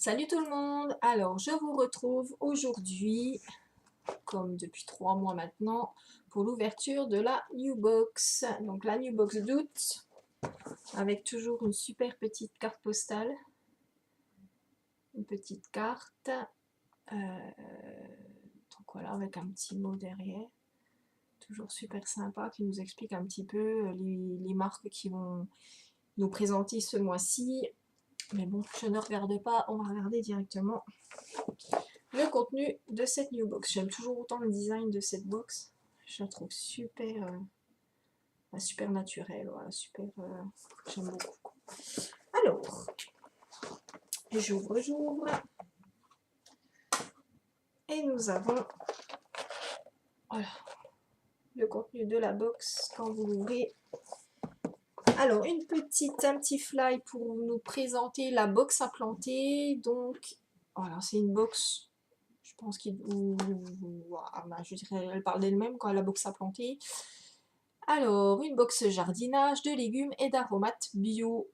Salut tout le monde! Alors, je vous retrouve aujourd'hui, comme depuis 3 mois maintenant, pour l'ouverture de la New Box. Donc la New Box d'août, avec toujours une super petite carte postale. Une petite carte. Donc voilà, avec un petit mot derrière. Toujours super sympa, qui nous explique un petit peu les marques qui vont nous présenter ce mois-ci. Mais bon, je ne regarde pas, on va regarder directement le contenu de cette new box. J'aime toujours autant le design de cette box. Je la trouve super, super naturelle. Voilà, super. J'aime beaucoup. Alors, j'ouvre. Et nous avons voilà, le contenu de la box quand vous l'ouvrez. Alors, un petit fly pour nous présenter la box à planter. Donc, voilà, c'est une box. Je pense qu'il. Je dirais, elle parle d'elle-même quand la box à planter. Alors, une box jardinage de légumes et d'aromates bio.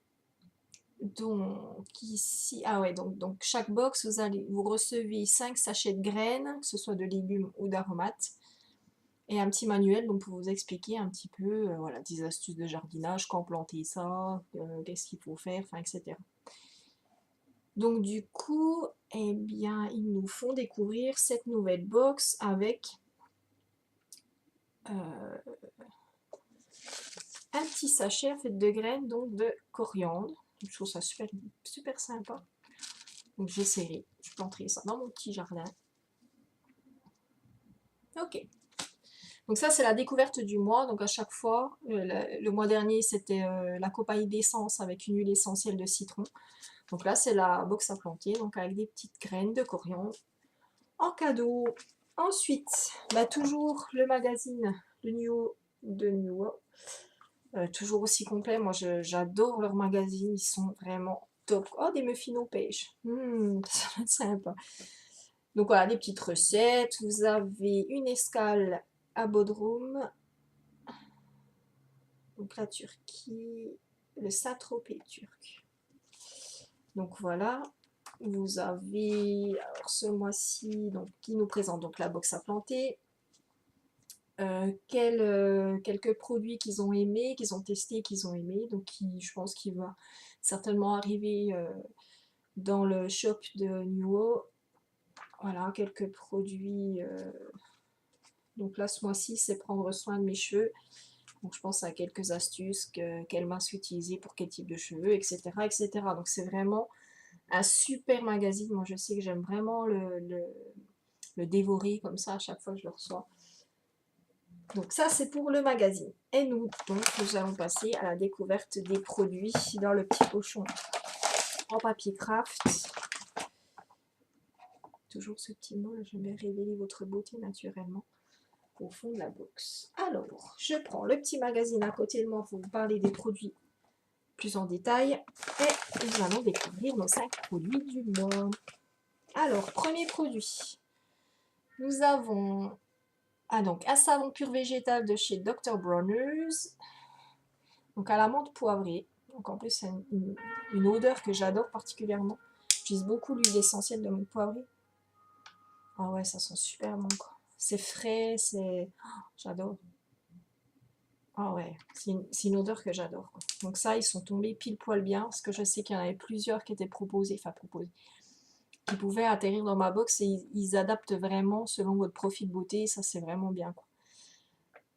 Donc, ici, ah ouais, donc chaque box, vous recevez 5 sachets de graines, que ce soit de légumes ou d'aromates, et un petit manuel donc pour vous expliquer un petit peu voilà, des astuces de jardinage, quand planter ça, qu'est-ce qu'il faut faire, enfin, etc. Donc, du coup, eh bien, ils nous font découvrir cette nouvelle box avec un petit sachet fait de graines donc de coriandre. Je trouve ça super, super sympa. Donc j'essaierai, je planterai ça dans mon petit jardin. Ok. Donc ça c'est la découverte du mois. Donc à chaque fois, le mois dernier c'était la copaille d'essence avec une huile essentielle de citron. Donc là c'est la box à planter, donc avec des petites graines de coriandre en cadeau. Ensuite, bah, toujours le magazine de New toujours aussi complet. Moi j'adore leurs magazines, ils sont vraiment top. Oh, des muffins aux pêches. Ça va être sympa. Donc voilà, des petites recettes. Vous avez une escale à Bodrum. Donc la Turquie, le Saint-Tropez turc. Donc voilà, vous avez alors ce mois-ci donc qui nous présente donc la box à planter. Quelques produits qu'ils ont aimés, qu'ils ont testés, qu'ils ont aimés. Donc je pense qu'il va certainement arriver dans le shop de Nuo. Voilà, quelques produits. Donc là, ce mois-ci, c'est prendre soin de mes cheveux. Donc je pense à quelques astuces, quelle masse utiliser pour quel type de cheveux, etc. etc. Donc c'est vraiment un super magazine. Moi, je sais que j'aime vraiment le dévorer comme ça à chaque fois que je le reçois. Donc ça, c'est pour le magazine. Et nous, donc, nous allons passer à la découverte des produits dans le petit pochon en papier craft. Toujours ce petit mot, je vais révéler votre beauté naturellement au fond de la box. Alors, je prends le petit magazine à côté de moi pour vous parler des produits plus en détail. Et nous allons découvrir nos 5 produits du mois. Alors, premier produit. Nous avons donc un savon pur végétal de chez Dr. Bronner's. Donc à la menthe poivrée. Donc en plus, c'est une odeur que j'adore particulièrement. J'utilise beaucoup l'huile essentielle de menthe poivrée. Ah ouais, ça sent super bon quoi. C'est frais, c'est... Oh, j'adore. Ah ouais, c'est une odeur que j'adore. Donc ça, ils sont tombés pile poil bien, parce que je sais qu'il y en avait plusieurs qui étaient proposés, qui pouvaient atterrir dans ma box, et ils adaptent vraiment selon votre profil beauté, ça c'est vraiment bien quoi.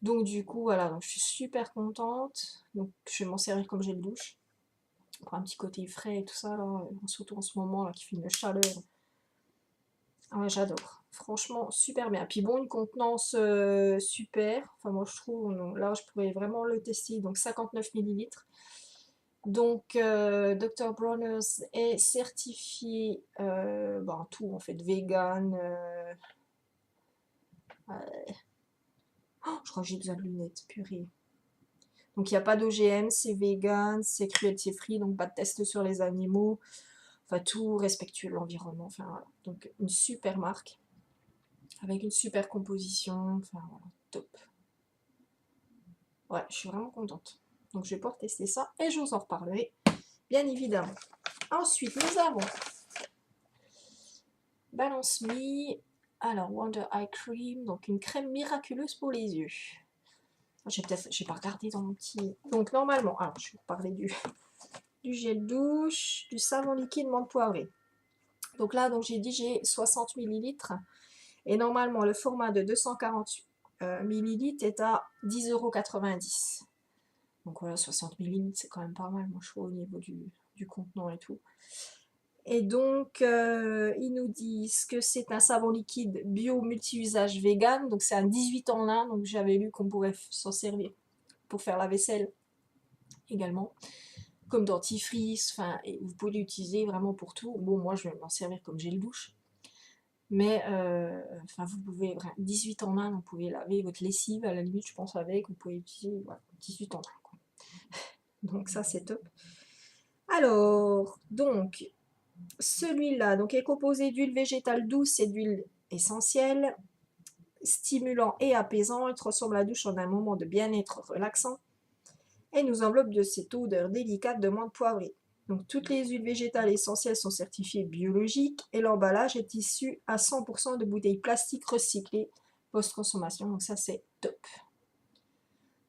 Donc du coup, voilà, donc je suis super contente. Donc je vais m'en servir comme gel douche, pour un petit côté frais et tout ça, là, surtout en ce moment là, qui fait une chaleur. Ah ouais, j'adore. Franchement, super bien. Puis bon, une contenance super. Enfin, moi, je trouve, non, là, je pourrais vraiment le tester. Donc, 59 millilitres. Donc, Dr. Bronner's est certifié, tout, en fait, vegan. Oh, je crois que j'ai besoin de lunettes, purée. Donc, il n'y a pas d'OGM, c'est vegan, c'est cruelty free, donc pas de test sur les animaux. Enfin, tout respectueux de l'environnement. Enfin, voilà. Donc, une super marque. Avec une super composition, enfin voilà, top. Ouais, je suis vraiment contente. Donc je vais pouvoir tester ça et je vous en reparlerai, bien évidemment. Ensuite, nous avons Balance Me. Alors, Wonder Eye Cream, donc une crème miraculeuse pour les yeux. J'ai pas regardé dans mon petit... Donc, normalement, alors, je vais vous parler du gel douche, du savon liquide menthe poivrée. Donc là, donc j'ai dit, j'ai 60 ml. Et normalement, le format de 240 ml est à 10,90 €. Donc voilà, 60 ml, c'est quand même pas mal, moi je trouve, au niveau du contenant et tout. Et donc, ils nous disent que c'est un savon liquide bio multi-usage vegan. Donc c'est un 18 en 1. Donc j'avais lu qu'on pourrait s'en servir pour faire la vaisselle également. Comme dentifrice, enfin, et vous pouvez l'utiliser vraiment pour tout. Bon, moi je vais m'en servir comme gel douche. Mais, enfin, vous pouvez, 18 en 1, vous pouvez laver votre lessive, à la limite, je pense, avec, vous pouvez utiliser, voilà, 18 en 1, quoi. Donc ça, c'est top. Alors, donc, celui-là donc, est composé d'huile végétale douce et d'huile essentielle, stimulant et apaisant. Il transforme la douche en un moment de bien-être relaxant et nous enveloppe de cette odeur délicate de menthe poivrée. Donc, toutes les huiles végétales essentielles sont certifiées biologiques et l'emballage est issu à 100% de bouteilles plastiques recyclées post-consommation. Donc ça, c'est top.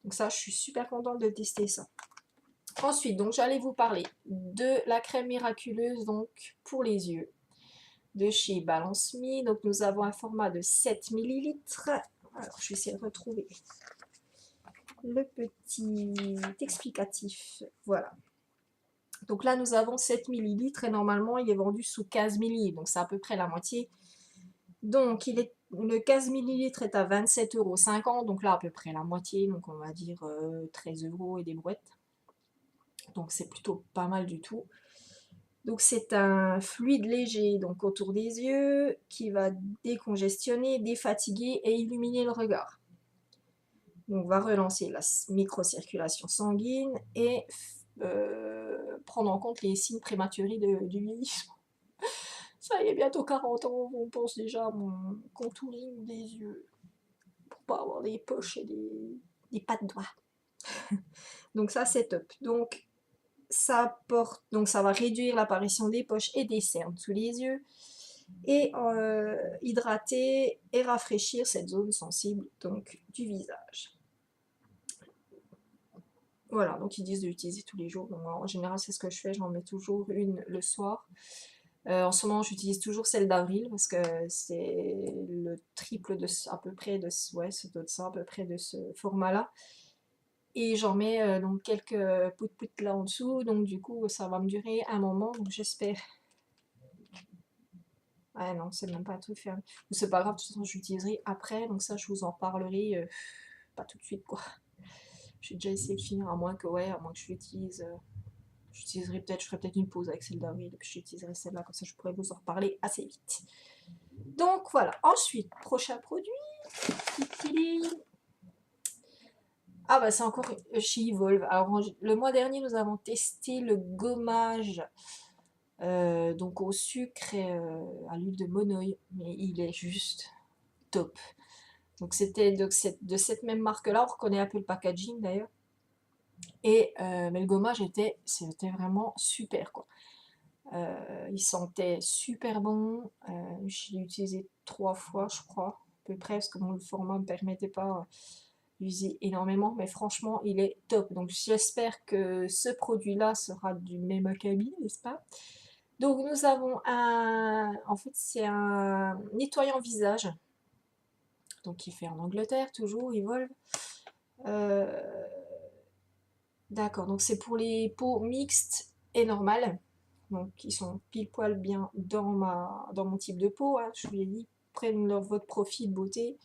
Donc ça, je suis super contente de tester ça. Ensuite, donc j'allais vous parler de la crème miraculeuse donc pour les yeux de chez Balance Me. Donc nous avons un format de 7 ml. Alors, je vais essayer de retrouver le petit explicatif. Voilà. Donc là, nous avons 7 ml et normalement, il est vendu sous 15 ml. Donc, c'est à peu près la moitié. Donc, le 15 ml est à 27,50 €. Donc là, à peu près la moitié. Donc, on va dire 13 € et des brouettes. Donc, c'est plutôt pas mal du tout. Donc, c'est un fluide léger donc autour des yeux qui va décongestionner, défatiguer et illuminer le regard. Donc, va relancer la microcirculation sanguine et prendre en compte les signes prématurés du vieillissement. Ça y est, bientôt 40 ans, on pense déjà à mon contouring des yeux pour pas avoir des poches et des pas de doigts. Donc ça, c'est top. Donc ça va réduire l'apparition des poches et des cernes sous les yeux et hydrater et rafraîchir cette zone sensible donc du visage. Voilà, donc ils disent de l'utiliser tous les jours. Donc en général, c'est ce que je fais. J'en mets toujours une le soir. En ce moment, j'utilise toujours celle d'avril parce que c'est le triple de à peu près de ouais, c'est de ça à peu près de ce format-là. Et j'en mets donc quelques pout là en dessous. Donc du coup, ça va me durer un moment. Donc j'espère. Ah non, c'est même pas un truc fermé. C'est pas grave, de toute façon, j'utiliserai après. Donc ça, je vous en parlerai pas tout de suite quoi. J'ai déjà essayé de finir, à moins que je l'utilise. J'utiliserai peut-être, je ferai peut-être une pause avec celle d'avril, et puis j'utiliserai celle-là, comme ça je pourrais vous en reparler assez vite. Donc voilà, ensuite, prochain produit. Ah bah c'est encore chez Evolve. Alors le mois dernier, nous avons testé le gommage donc au sucre et à l'huile de monoï, mais il est juste top. Donc c'était de cette même marque-là, on reconnaît un peu le packaging d'ailleurs. Et mais le gommage c'était vraiment super quoi. Il sentait super bon. Je l'ai utilisé 3 fois, je crois, à peu près, parce que bon, le format ne me permettait pas d'user énormément, mais franchement, il est top. Donc j'espère que ce produit-là sera du même acabit, n'est-ce pas? Donc nous avons en fait, c'est un nettoyant visage, donc qui est fait en Angleterre, toujours, Evolve. D'accord, donc c'est pour les peaux mixtes et normales. Donc ils sont pile poil bien dans mon type de peau. Hein. Je vous l'ai dit, prennent votre profil de beauté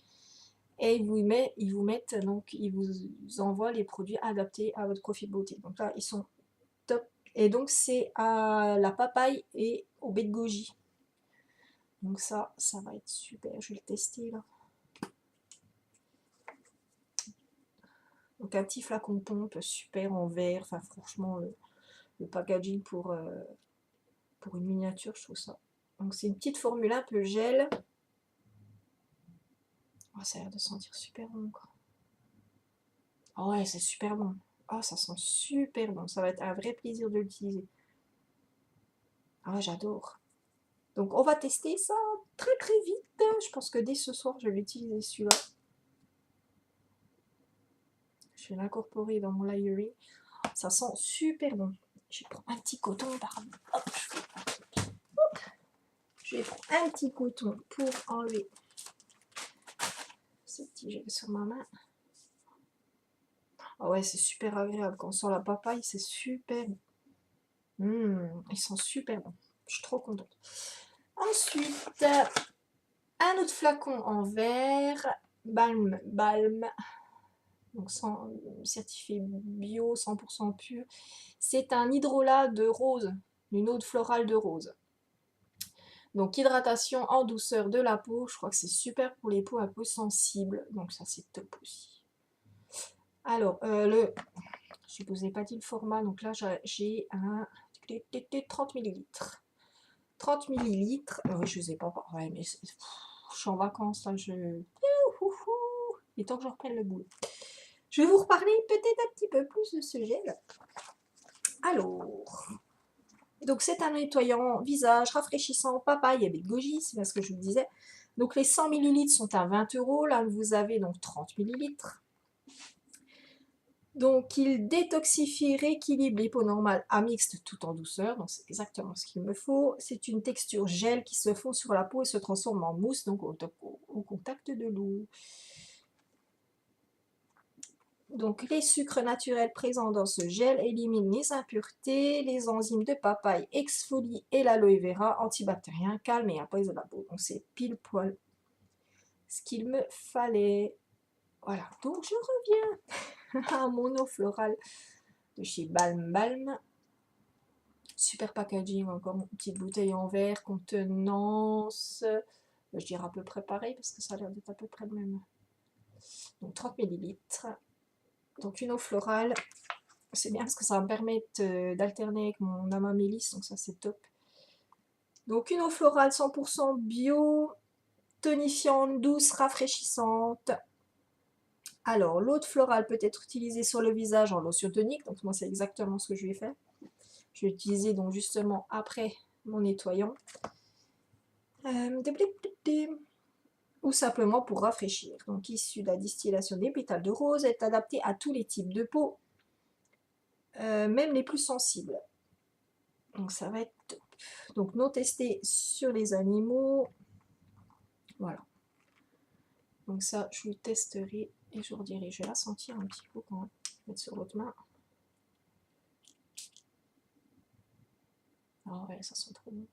et ils vous envoient les produits adaptés à votre profil de beauté. Donc là, ils sont top. Et donc c'est à la papaye et au baie de goji. Donc ça va être super. Je vais le tester là. Donc un petit flacon pompe super en verre. Enfin franchement, le packaging pour une miniature, je trouve ça. Donc c'est une petite formule un peu gel. Oh, ça a l'air de sentir super bon quoi. Oh ouais, c'est super bon. Oh, ça sent super bon. Ça va être un vrai plaisir de l'utiliser. Ah ouais, j'adore. Donc on va tester ça très très vite. Je pense que dès ce soir, je vais utiliser celui-là. Je vais l'incorporer dans mon layering. Ça sent super bon. Je vais prendre un petit coton, pardon. Hop, je vais prendre un petit coton pour enlever ce petit gel sur ma main. Ah ouais, c'est super agréable. Quand on sent la papaye, c'est super bon. Ils sont super bons. Je suis trop contente. Ensuite, un autre flacon en verre. Balm. Donc certifié bio, 100% pur. C'est un hydrolat de rose, une eau florale de rose. Donc hydratation en douceur de la peau, je crois que c'est super pour les peaux un peu sensibles, donc ça c'est top aussi. Alors, je ne vous ai pas dit le format, donc là j'ai un 30 ml. 30 ml, oui je ne sais pas, ouais, mais je suis en vacances, là, il est temps que je reprenne le boulot. Je vais vous reparler peut-être un petit peu plus de ce gel. Alors, donc c'est un nettoyant visage rafraîchissant papaye avec goji, c'est ce que je vous disais. Donc les 100 ml sont à 20 €, là vous avez donc 30 ml. Donc il détoxifie, rééquilibre les peaux normales à mixte tout en douceur, donc c'est exactement ce qu'il me faut. C'est une texture gel qui se fond sur la peau et se transforme en mousse, donc au contact de l'eau. Donc les sucres naturels présents dans ce gel éliminent les impuretés, les enzymes de papaye exfolient et l'aloe vera antibactérien calme et apaise la peau. Donc c'est pile poil ce qu'il me fallait. Voilà, donc je reviens à mon eau florale de chez Balm. Super packaging, encore une petite bouteille en verre, contenance, je dirais à peu près pareil parce que ça a l'air d'être à peu près le même. Donc 30 ml. Donc une eau florale, c'est bien parce que ça va me permettre d'alterner avec mon Amamélis, donc ça c'est top. Donc une eau florale 100% bio, tonifiante, douce, rafraîchissante. Alors l'eau florale peut être utilisée sur le visage en lotion tonique, donc moi c'est exactement ce que je vais faire. Je vais utiliser donc justement après mon nettoyant. Ou simplement pour rafraîchir. Donc issu de la distillation des pétales de rose, est adapté à tous les types de peau, même les plus sensibles. Donc ça va être top. Donc non testé sur les animaux. Voilà. Donc ça, je le testerai et je vous redirai. Je vais la sentir un petit peu quand même. Mettre sur l'autre main. Ah ouais, ça sent trop bon.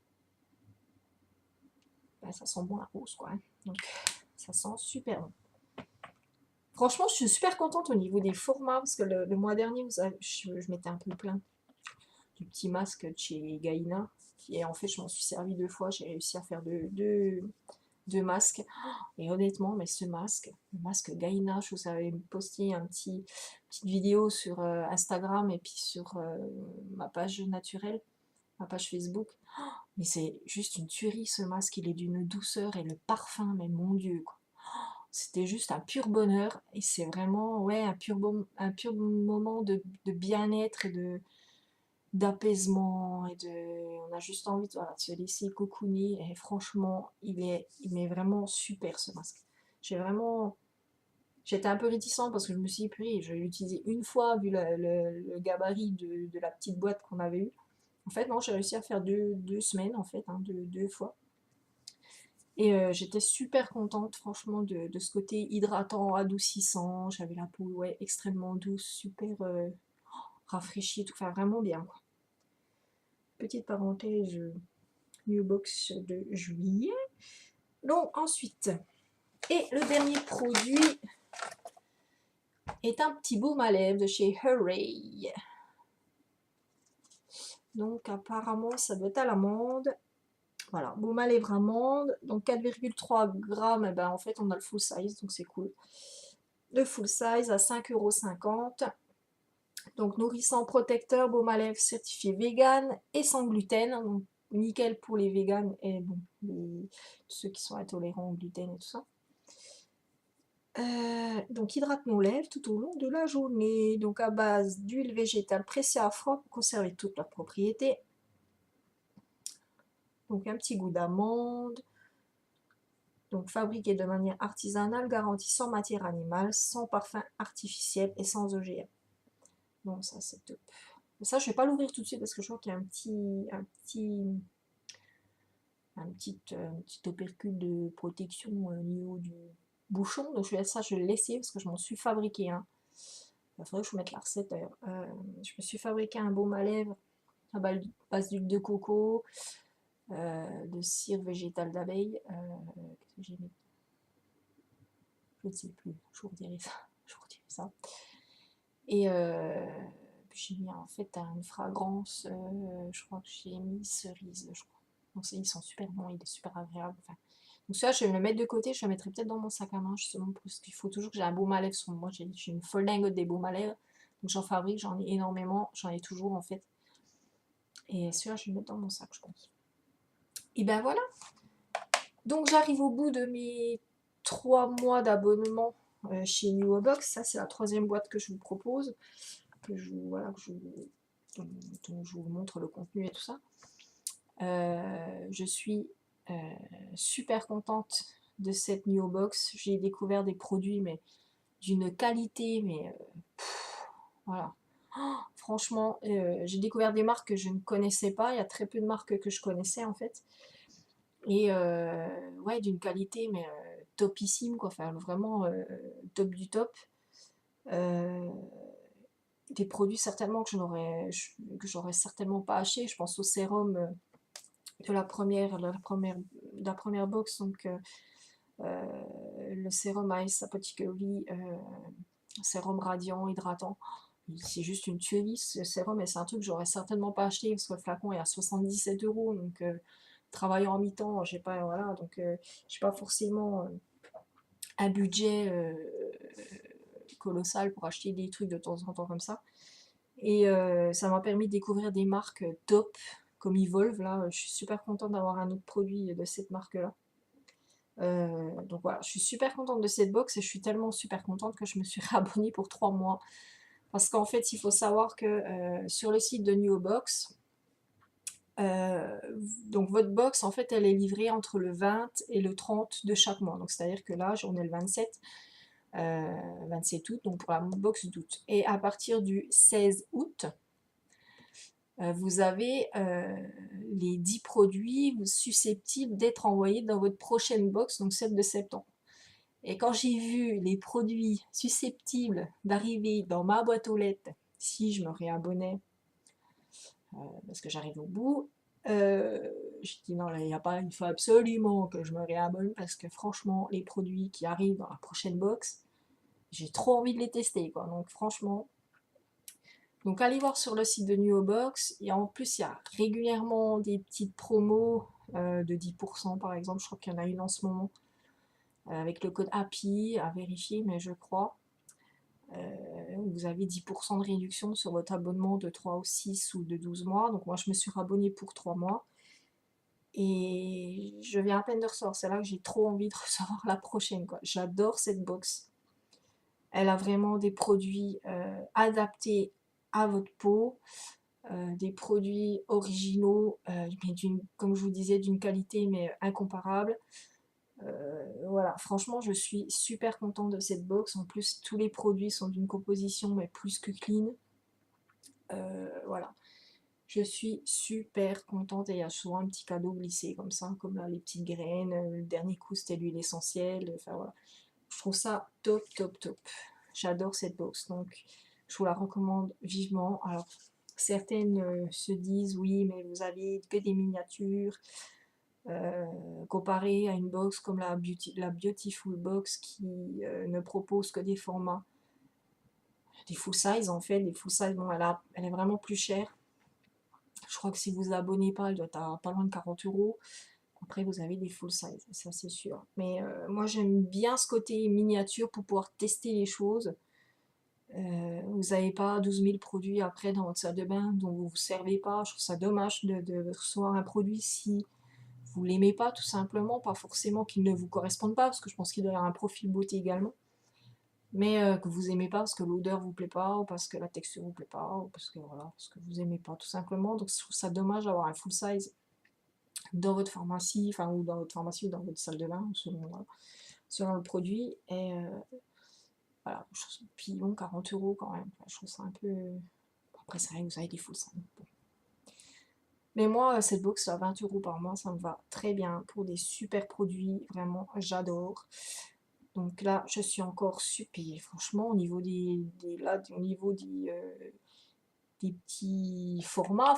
Ben, ça sent bon la rose, quoi. Donc ça sent super bon. Franchement, je suis super contente au niveau des formats parce que le mois dernier, vous savez, je m'étais un peu plainte du petit masque de chez Gaïna. Et en fait, je m'en suis servi 2 fois. J'ai réussi à faire deux masques. Et honnêtement, mais ce masque, le masque Gaïna, je vous avais posté petite vidéo sur Instagram et puis sur ma page naturelle, ma page Facebook. Mais c'est juste une tuerie ce masque, il est d'une douceur et le parfum, mais mon Dieu, quoi. C'était juste un pur bonheur et c'est vraiment ouais, un pur moment de bien-être et d'apaisement et on a juste envie voilà, de se laisser cocooner et franchement il m'est vraiment super ce masque. J'étais un peu réticente parce que je me suis dit je vais l'utiliser une fois vu le gabarit de la petite boîte qu'on avait eue. En fait non, j'ai réussi à faire deux semaines en fait, hein, deux fois. Et j'étais super contente franchement de ce côté hydratant, adoucissant. J'avais la peau ouais, extrêmement douce, super rafraîchie, tout, enfin vraiment bien, quoi. Petite parenthèse, New Box de juillet. Donc ensuite, et le dernier produit est un petit baume à lèvres de chez Hurray. Donc apparemment ça doit être à l'amande. Voilà, baume à lèvres amande. Donc 4,3 grammes, et ben en fait on a le full size, donc c'est cool. Le full size à 5,50 €. Donc nourrissant protecteur, baume à lèvres certifié vegan et sans gluten. Donc nickel pour les véganes et bon, ceux qui sont intolérants au gluten et tout ça. Donc hydrate nos lèvres tout au long de la journée. Donc à base d'huile végétale pressée à froid pour conserver toutes leurs propriétés. Donc un petit goût d'amande. Donc fabriqué de manière artisanale, garantie sans matière animale, sans parfum artificiel et sans OGM. Bon, ça c'est top. Ça, je vais pas l'ouvrir tout de suite parce que je vois qu'il y a un petit opercule de protection au niveau du bouchon. Donc je vais le laisser parce que je m'en suis fabriqué un. Il faudrait que je vous mette la recette d'ailleurs. Je me suis fabriqué un baume à lèvres à base d'huile de coco, de cire végétale d'abeille. Qu'est-ce que j'ai mis? Je ne sais plus. Je vous redirai ça. Je vous redirai ça. Et j'ai mis en fait une fragrance. Je crois que j'ai mis cerise, je crois. Donc ils sont super bons, il est super agréable. Enfin, donc celui-là, je vais me le mettre de côté, je le mettrai peut-être dans mon sac à main, justement, parce qu'il faut toujours que j'ai un baume à lèvres sur moi. J'ai une folle dingue des baumes à lèvres. Donc j'en fabrique, j'en ai énormément, j'en ai toujours en fait. Et celui-là, je vais le mettre dans mon sac, je pense. Et ben voilà. Donc j'arrive au bout de mes 3 mois d'abonnement chez Nuobox. Ça, c'est la 3e boîte que je vous propose. Dont je vous montre le contenu et tout ça. Je suis super contente de cette Nuobox. J'ai découvert des produits mais d'une qualité, mais voilà. Oh, franchement, j'ai découvert des marques que je ne connaissais pas. Il y a très peu de marques que je connaissais en fait. Et ouais, d'une qualité, mais topissime, quoi. Enfin, vraiment top du top. Des produits certainement que j'aurais certainement pas acheté. Je pense au sérum de la première box, donc le sérum Ice Apothecary, sérum radiant, hydratant. C'est juste une tuerie ce sérum et c'est un truc que j'aurais certainement pas acheté parce que le flacon est à 77 €. Donc travaillant en mi-temps, j'ai pas, voilà, donc j'ai pas forcément un budget colossal pour acheter des trucs de temps en temps comme ça. Et ça m'a permis de découvrir des marques top comme Evolve. Là, je suis super contente d'avoir un autre produit de cette marque-là. Donc voilà, je suis super contente de cette box et je suis tellement super contente que je me suis réabonnée pour 3 mois. Parce qu'en fait, il faut savoir que sur le site de Nuobox, donc votre box, en fait, elle est livrée entre le 20 et le 30 de chaque mois. Donc c'est-à-dire que là, on est le 27 août, donc pour la box d'août. Et à partir du 16 août, vous avez les 10 produits susceptibles d'être envoyés dans votre prochaine box, donc celle de septembre. Et quand j'ai vu les produits susceptibles d'arriver dans ma boîte aux lettres, si je me réabonnais, parce que j'arrive au bout, j'ai dit non, il faut absolument que je me réabonne parce que franchement, les produits qui arrivent dans la prochaine box, j'ai trop envie de les tester, quoi. Donc franchement, donc allez voir sur le site de Nuobox. Et en plus, il y a régulièrement des petites promos de 10% par exemple. Je crois qu'il y en a une en ce moment avec le code HAPPY à vérifier, mais je crois. Vous avez 10% de réduction sur votre abonnement de 3 ou 6 ou de 12 mois. Donc moi, je me suis abonnée pour 3 mois. Et je viens à peine de recevoir. C'est là que j'ai trop envie de recevoir la prochaine, quoi. J'adore cette box. Elle a vraiment des produits adaptés à votre peau. Des produits originaux, mais comme je vous disais, d'une qualité mais incomparable. Voilà, franchement, je suis super contente de cette box. En plus, tous les produits sont d'une composition mais plus que clean. Voilà, je suis super contente et il y a souvent un petit cadeau glissé comme ça, comme là les petites graines. Le dernier coup, c'était l'huile essentielle. Enfin voilà, je trouve ça top, top, top. J'adore cette box, donc je vous la recommande vivement. Alors, certaines se disent oui, mais vous avez que des miniatures. Comparé à une box comme la Beautiful Box qui ne propose que des formats, des full size en fait. Des full size, bon, elle est vraiment plus chère. Je crois que si vous vous abonnez pas, elle doit être à pas loin de 40 €. Après, vous avez des full size, ça c'est sûr. Mais moi, j'aime bien ce côté miniature pour pouvoir tester les choses. Vous n'avez pas 12 000 produits après dans votre salle de bain dont vous ne vous servez pas. Je trouve ça dommage de recevoir un produit si vous l'aimez pas, tout simplement. Pas forcément qu'il ne vous corresponde pas, parce que je pense qu'il doit y avoir un profil beauté également. Mais que vous aimez pas parce que l'odeur vous plaît pas, ou parce que la texture vous plaît pas, ou parce que voilà, parce que vous aimez pas, tout simplement. Donc je trouve ça dommage d'avoir un full size dans votre pharmacie, enfin ou dans votre pharmacie ou dans votre salle de bain, selon le produit. Et voilà, puis bon, 40 € quand même. Enfin, je trouve ça un peu. Après, c'est vrai que vous avez des faux seins. Bon. Mais moi, cette box à 20 € par mois, ça me va très bien pour des super produits. Vraiment, j'adore. Donc là, je suis encore super. Franchement, au niveau là, au niveau des petits formats,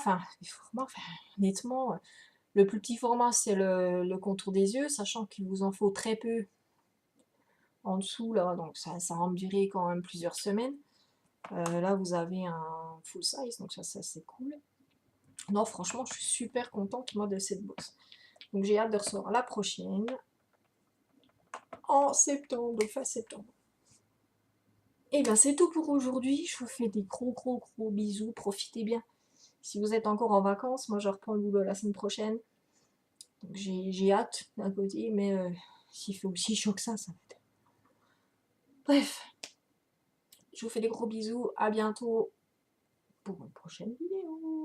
honnêtement, le plus petit format, c'est le contour des yeux, sachant qu'il vous en faut très peu en dessous, là, donc ça va me durer quand même plusieurs semaines. Là, vous avez un full size, donc ça c'est cool. Non, franchement, je suis super contente, moi, de cette box. Donc j'ai hâte de recevoir la prochaine, en septembre, fin septembre. Et bien c'est tout pour aujourd'hui, je vous fais des gros gros gros bisous, profitez bien. Si vous êtes encore en vacances, moi je reprends le boulot la semaine prochaine. Donc j'ai hâte d'un côté, mais s'il fait aussi chaud que ça va être. Bref, je vous fais des gros bisous, à bientôt pour une prochaine vidéo.